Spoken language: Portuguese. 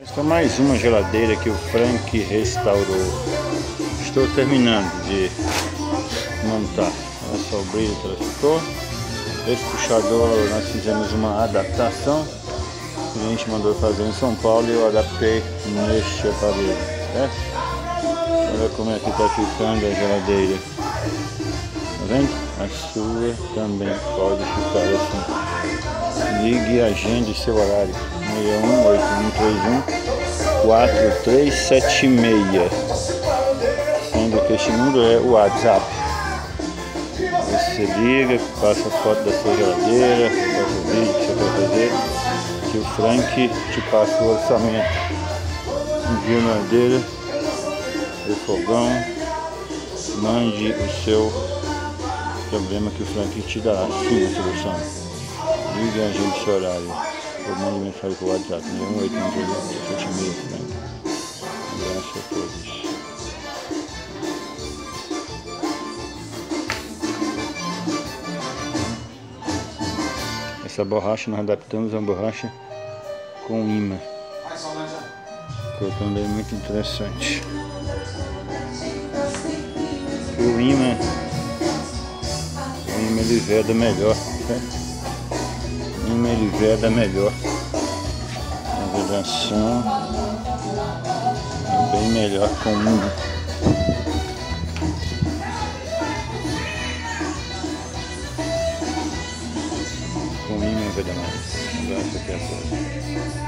Esta é mais uma geladeira que o Frank restaurou. Estou terminando de montar. Olha só o brilho que ela ficou. Esse puxador nós fizemos uma adaptação. O cliente mandou fazer em São Paulo e eu adaptei neste aparelho, certo? Olha como é que está ficando a geladeira. Tá vendo? A sua também pode ficar assim. Ligue e agende seu horário. 6181314376. Sendo que este número é o WhatsApp. Você liga, passa a foto da sua geladeira, passa o vídeo que você quer fazer, que o Frank te passa o orçamento. Envia na geladeira, o fogão, mande o seu problema que o Frank te dará sim a solução. Ligue e agende seu horário. Ou mande mensagem para o WhatsApp 6181314376. Um abraço a todos. Essa borracha nós adaptamos a borracha com imã, que também é muito interessante. O imã ele veda melhor, certo? O imã ele veda melhor. A vedação é bem melhor com o imã. Com o imã veda mais. Um abraço até a próxima.